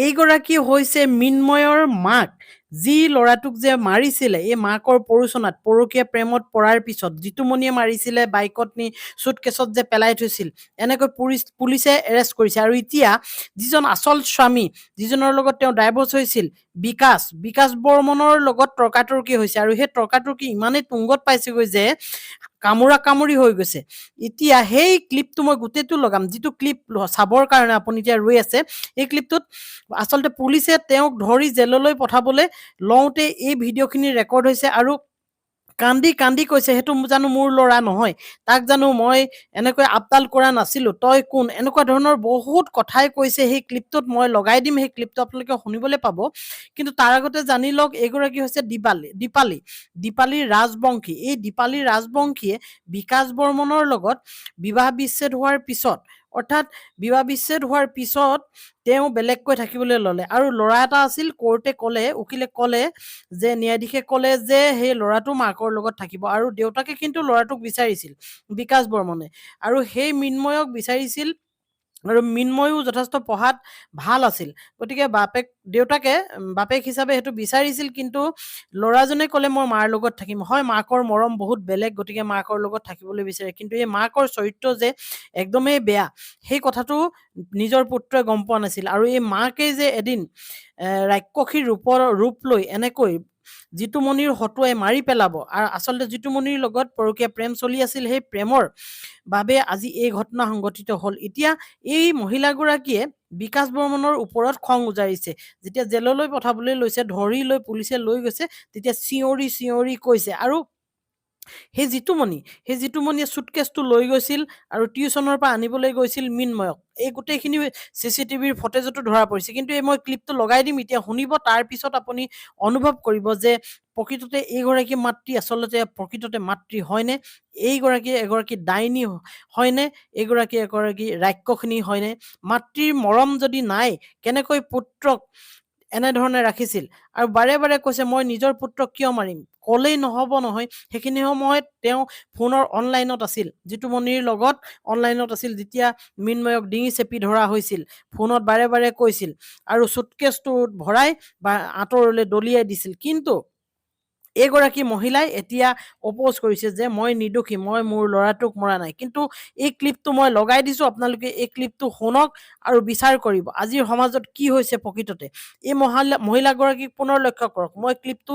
এইগৰাকী হৈছে মিন্ময়ৰ মাক, যি ল'ৰাটোক যে মাৰিছিলে এই মাকৰ পৰোচনাত পৰকীয়া প্ৰেমত পৰাৰ পিছত জিতুমণিয়ে মাৰিছিলে, বাইকত নি চুটকেছত যে পেলাই থৈছিল, এনেকৈ পুলিচে এৰেষ্ট কৰিছে। আৰু এতিয়া যিজন আচল স্বামী, যিজনৰ লগত তেওঁ ডাইভৰ্চ হৈছিল, বিকাশ বৰ্মনৰ লগত তৰ্কাতৰ্কি হৈছে। আৰু সেই তৰ্কাতৰ্কি ইমানেই তুংগত পাইছেগৈ যে কামুৰি হৈ গৈছে। এতিয়া সেই ক্লিপটো মই গোটেইটো লগাম, যিটো ক্লিপ চাবৰ কাৰণে আপুনি এতিয়া ৰৈ আছে। এই ক্লিপটোত আচলতে পুলিচে তেওঁক ধৰি জেললৈ পঠাবলৈ লওঁতে এই ভিডিঅ'খিনি ৰেকৰ্ড হৈছে আৰু কান্দি কৈছে, সেইটো জানো মোৰ ল'ৰা নহয়, তাক জানো মই এনেকৈ আপতাল কৰা নাছিলোঁ, তই কোন, এনেকুৱা ধৰণৰ বহুত কথাই কৈছে। সেই ক্লিপটোত মই লগাই দিম, সেই ক্লিপটো আপোনালোকে শুনিবলৈ পাব। কিন্তু তাৰ আগতে জানি লওক, এইগৰাকী হৈছে দীপালী ৰাজবংশী। এই দীপালী ৰাজবংশীয়ে বিকাশ বৰ্মনৰ লগত বিবাহ বিচ্ছেদ হোৱাৰ পিছত তেওঁ বেলেগকৈ থাকিবলৈ ল'লে। আৰু ল'ৰা এটা আছিল, উকিলে ক'লে যে, ন্যায়াধীশে ক'লে যে সেই ল'ৰাটো মাকৰ লগত থাকিব। আৰু দেউতাকে কিন্তু ল'ৰাটোক বিচাৰিছিল, বিকাশ বৰ্মনে, আৰু সেই মিন্ময়ক বিচাৰিছিল। আৰু মিন্ময়ো যথেষ্ট পঢ়াত ভাল আছিল, গতিকে দেউতাকে বাপেক হিচাপে সেইটো বিচাৰিছিল। কিন্তু ল'ৰাজনে ক'লে মই মাৰ লগত থাকিম। হয়, মাকৰ মৰম বহুত বেলেগ, গতিকে মাকৰ লগত থাকিবলৈ বিচাৰে। কিন্তু এই মাকৰ চৰিত্ৰ যে একদমেই বেয়া, সেই কথাটো নিজৰ পুত্ৰই গম পোৱা নাছিল। আৰু এই মাকেই যে এদিন ৰাক্ষসীৰ ৰূপ লৈ এনেকৈ জিতুমণিৰ হতুৱাই মাৰি পেলাব। আৰু আচলতে জিতুমণিৰ লগত পৰকীয়া প্ৰেম চলি আছিল, সেই প্ৰেমৰ বাবে আজি এই ঘটনা সংঘটিত হ'ল। এতিয়া এই মহিলাগৰাকীয়ে বিকাশ বৰ্মনৰ ওপৰত খং উজাৰিছে। যেতিয়া জেললৈ পঠাবলৈ লৈছে, ধৰি লৈ পুলিচে লৈ গৈছে, তেতিয়া চিঞৰি কৈছে। আৰু সেই জিতুমণিয়ে চুটকেছটো লৈ গৈছিল আৰু টিউচনৰ পৰা আনিবলৈ গৈছিল মিন্ময়ক। এই গোটেইখিনি CCTVৰ ফুটেজতো ধৰা পৰিছে। কিন্তু এই মই ক্লিপটো লগাই দিম, এতিয়া শুনিব, তাৰপিছত আপুনি অনুভৱ কৰিব যে প্ৰকৃততে এইগৰাকী মাতৃ আচলতে প্ৰকৃততে মাতৃ হয়নে, এইগৰাকী এগৰাকী ডাইনী হয়নে, এগৰাকী ৰাক্ষসিনী হয়নে। মাতৃৰ মৰম যদি নাই, কেনেকৈ পুত্ৰক এনেধৰণে ৰাখিছিল। আৰু বাৰে কৈছে মই নিজৰ পুত্ৰক কিয় মাৰিম, ক'লেই নহ'ব নহয়। সেইখিনি সময়ত তেওঁ ফোনৰ অনলাইনত আছিল, জিতুমণিৰ লগত অনলাইনত আছিল, যেতিয়া মিন্ময়ক ডিঙি চেপি ধৰা হৈছিল। ফোনত বাৰে কৈছিল আৰু চুটকেছটোত ভৰাই বা আঁতৰলৈ দলিয়াই দিছিল। কিন্তু এইগৰাকী মহিলাই এতিয়া অপ'জ কৰিছে যে মই নিৰ্দোষী, মই মোৰ ল'ৰাটোক মৰা নাই। কিন্তু এই ক্লিপটো মই লগাই দিছোঁ, আপোনালোকে এই ক্লিপটো শুনক আৰু বিচাৰ কৰিব আজিৰ সমাজত কি হৈছে প্ৰকৃততে। এই মহিলাগৰাকীক পুনৰ লক্ষ্য কৰক, মই ক্লিপটো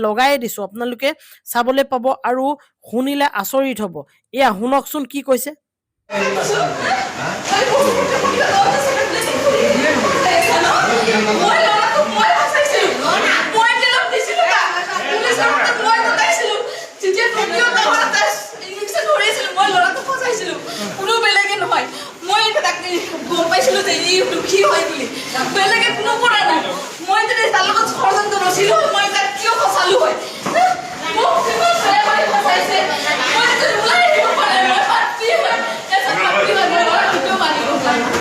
লগাই দিছোঁ, আপোনালোকে চাবলৈ পাব আৰু শুনিলে আচৰিত হ'ব। এয়া শুনকচোন কি কৈছে। কোনো বেলেগে নহয়, মই তাকে গম পাইছিলো যে ই দুখী হয় বুলি, বেলেগে কোনো কৰা নাই। মই যদি তাৰ লগত ষড়যন্ত্ৰ নছিলো